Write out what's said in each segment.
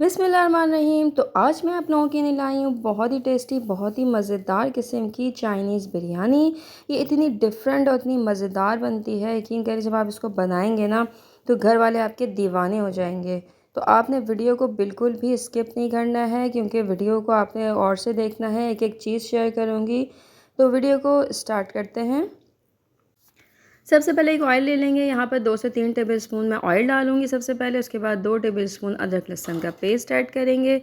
बिस्मिल्लाहिर्रहमानिर्रहीम। तो आज मैं आप लोगों के लिए लाई हूँ बहुत ही टेस्टी, बहुत ही मज़ेदार किस्म की चाइनीज़ बिरयानी। ये इतनी डिफरेंट और इतनी मज़ेदार बनती है, यकीन करिए जब आप इसको बनाएंगे ना तो घर वाले आपके दीवाने हो जाएंगे। तो आपने वीडियो को बिल्कुल भी स्किप नहीं करना है, क्योंकि वीडियो को आपने और से देखना है। एक एक चीज़ शेयर करूँगी, तो वीडियो को स्टार्ट करते हैं। सबसे पहले एक ऑयल ले लेंगे। यहाँ पर 2 से 3 टेबलस्पून मैं ऑयल डालूँगी सबसे पहले। उसके बाद 2 टेबलस्पून अदरक लहसुन का पेस्ट ऐड करेंगे।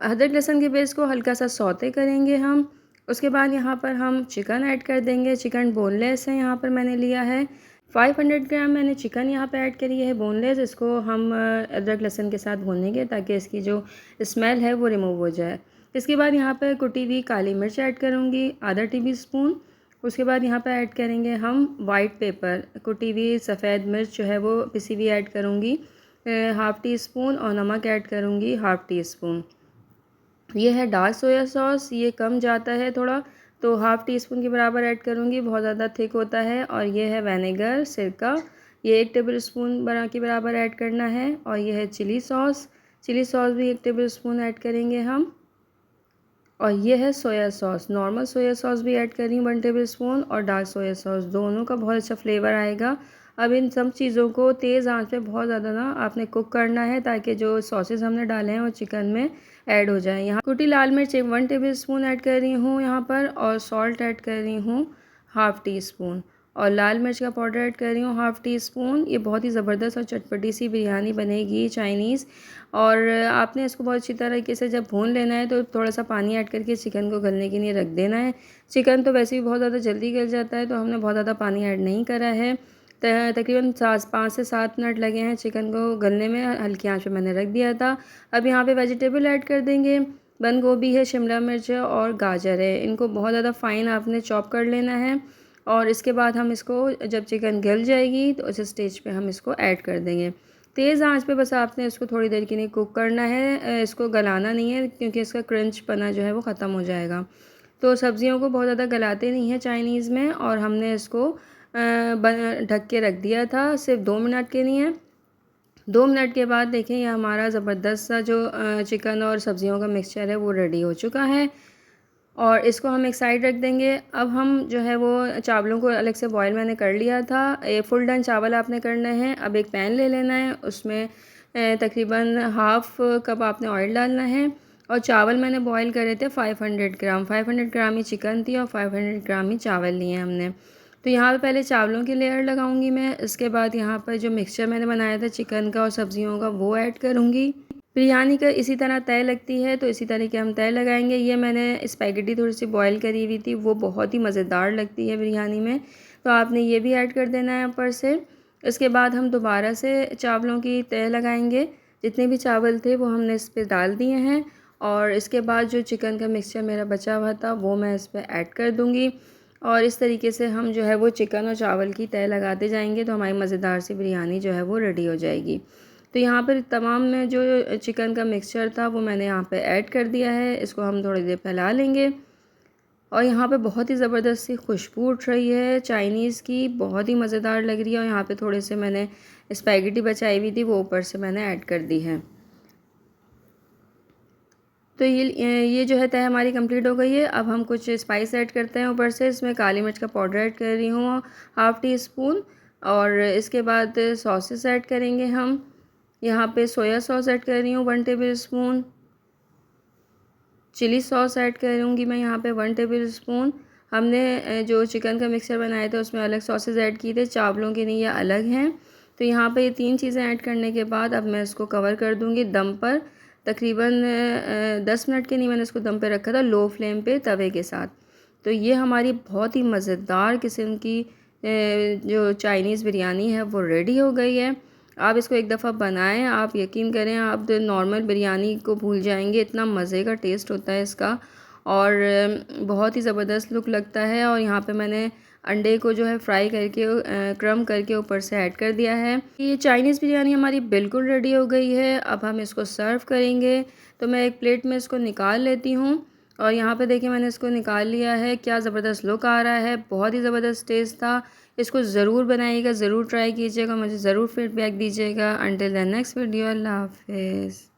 अदरक लहसुन के पेस्ट को हल्का सा सौते करेंगे हम। उसके बाद यहाँ पर हम चिकन ऐड कर देंगे। चिकन बोनलेस है, यहाँ पर मैंने लिया है 500 ग्राम मैंने चिकन यहाँ पे ऐड करी है बोनलेस। इसको हम अदरक लहसुन के साथ भूनेंगे ताकि इसकी जो स्मेल है वो रिमूव हो जाए। इसके बाद यहाँ पर कुटी हुई काली मिर्च ऐड करूँगी आधा टीस्पून। उसके बाद यहाँ पे ऐड करेंगे हम वाइट पेपर, कुटी हुई सफ़ेद मिर्च जो है वो पिसी हुई ऐड करूँगी हाफ़ टी स्पून, और नमक ऐड करूँगी हाफ़ टी स्पून। ये है डार्क सोया सॉस, ये कम जाता है थोड़ा, तो हाफ़ टी स्पून के बराबर ऐड करूँगी, बहुत ज़्यादा थिक होता है। और ये है विनेगर सिरका, ये 1 टेबल स्पून के बराबर ऐड करना है। और ये है चिली सॉस भी 1 टेबल स्पून ऐड करेंगे हम। और ये है soya sauce, normal soya sauce भी ऐड कर रही हूँ 1 टेबलस्पून, और डार्क सोया सॉस, दोनों का बहुत अच्छा फ्लेवर आएगा। अब इन सब चीज़ों को तेज़ आंच पे बहुत ज़्यादा ना आपने कुक करना है, ताकि जो सॉसेस हमने डाले हैं वो चिकन में ऐड हो जाए। यहाँ कुटी लाल मिर्च 1 टेबलस्पून ऐड कर रही हूँ यहाँ पर, और सॉल्ट ऐड कर रही हूँ हाफ़ टी स्पून, और लाल मिर्च का पाउडर ऐड कर रही हूँ हाफ़ टी स्पून। ये बहुत ही ज़बरदस्त और चटपटी सी बिरयानी बनेगी चाइनीज़। और आपने इसको बहुत अच्छी तरीके से जब भून लेना है तो थोड़ा सा पानी ऐड करके चिकन को गलने के लिए रख देना है। चिकन तो वैसे भी बहुत ज़्यादा जल्दी गल जाता है, तो हमने बहुत ज़्यादा पानी ऐड नहीं करा है। तकरीबन 5 से 7 मिनट लगे हैं चिकन को गलने में, हल्की आंच पे मैंने रख दिया था। अब यहाँ पे वेजिटेबल ऐड कर देंगे। बंद गोभी है, शिमला मिर्च है और गाजर है, इनको बहुत ज़्यादा फ़ाइन आपने चॉप कर लेना है। और इसके बाद हम इसको जब चिकन गल जाएगी तो उस स्टेज पे हम इसको ऐड कर देंगे। तेज़ आंच पे बस आपने इसको थोड़ी देर के लिए कुक करना है, इसको गलाना नहीं है, क्योंकि इसका क्रंच पना जो है वो ख़त्म हो जाएगा। तो सब्ज़ियों को बहुत ज़्यादा गलाते नहीं हैं चाइनीज़ में, और हमने इसको ढक के रख दिया था सिर्फ 2 मिनट के लिए। 2 मिनट के बाद देखें ये हमारा ज़बरदस्त सा जो चिकन और सब्ज़ियों का मिक्सचर है वो रेडी हो चुका है, और इसको हम एक साइड रख देंगे। अब हम जो है वो चावलों को अलग से बॉईल मैंने कर लिया था, ये फुल डन चावल आपने करने हैं। अब एक पैन ले लेना है, उसमें तकरीबन हाफ़ कप आपने ऑयल डालना है, और चावल मैंने बॉईल करे थे 500 ग्राम। 500 ग्राम ही चिकन थी और 500 ग्राम ही चावल लिए हमने। तो यहाँ पे पहले चावलों की लेयर लगाऊंगी मैं, इसके बाद यहाँ पर जो मिक्सचर मैंने बनाया था चिकन का और सब्जियों का वो ऐड करूँगी। बिरयानी का इसी तरह तय लगती है, तो इसी तरह के हम तय लगाएंगे। ये मैंने स्पैगेटी थोड़ी सी बॉईल करी हुई थी, वो बहुत ही मज़ेदार लगती है बिरयानी में, तो आपने ये भी ऐड कर देना है ऊपर से। इसके बाद हम दोबारा से चावलों की तय लगाएंगे। जितने भी चावल थे वो हमने इस पर डाल दिए हैं, और इसके बाद जो चिकन का मिक्सचर मेरा बचा हुआ था वो मैं इस पर ऐड कर दूँगी। और इस तरीके से हम जो है वो चिकन और चावल की तय लगाते जाएंगे, तो हमारी मज़ेदार सी बिरयानी जो है वो रेडी हो जाएगी। तो यहाँ पर तमाम में जो चिकन का मिक्सचर था वो मैंने यहाँ पे ऐड कर दिया है। इसको हम थोड़ी देर फैला लेंगे, और यहाँ पे बहुत ही ज़बरदस्त सी खुशबू उठ रही है चाइनीज़ की, बहुत ही मज़ेदार लग रही है। और यहाँ पे थोड़े से मैंने स्पैगेटी बचाई हुई थी, वो ऊपर से मैंने ऐड कर दी है। तो ये जो है तय हमारी कंप्लीट हो गई है। अब हम कुछ स्पाइस ऐड करते हैं ऊपर से। इसमें काली मिर्च का पाउडर ऐड कर रही हूँ हाफ़ टी स्पून, और इसके बाद सॉसेस ऐड करेंगे हम। यहाँ पे सोया सॉस ऐड कर रही हूँ 1 table spoon, chilli sauce add करूँगी मैं यहाँ पे 1 टेबल स्पून। हमने जो चिकन का मिक्सचर बनाया था उसमें अलग सॉसेस ऐड किए थे, चावलों के लिए ये अलग हैं। तो यहाँ पे ये 3 चीज़ें ऐड करने के बाद अब मैं इसको कवर कर दूँगी दम पर। तकरीबन 10 मिनट के लिए मैंने इसको दम पे रखा था, लो फ्लेम पे तवे के साथ। तो ये हमारी बहुत ही मज़ेदार किस्म की जो चाइनीज़ बिरयानी है वो रेडी हो गई है। आप इसको एक दफ़ा बनाएं, आप यकीन करें आप नॉर्मल बिरयानी को भूल जाएंगे, इतना मज़े का टेस्ट होता है इसका, और बहुत ही ज़बरदस्त लुक लगता है। और यहाँ पे मैंने अंडे को जो है फ्राई करके क्रम करके ऊपर से ऐड कर दिया है। ये चाइनीज़ बिरयानी हमारी बिल्कुल रेडी हो गई है। अब हम इसको सर्व करेंगे, तो मैं एक प्लेट में इसको निकाल लेती हूँ। और यहाँ पे देखिए मैंने इसको निकाल लिया है, क्या ज़बरदस्त लुक आ रहा है, बहुत ही ज़बरदस्त टेस्ट था। इसको ज़रूर बनाइएगा, ज़रूर ट्राई कीजिएगा, मुझे ज़रूर फीडबैक दीजिएगा। अंटिल द नेक्स्ट वीडियो, अल्लाह हाफ़िज़।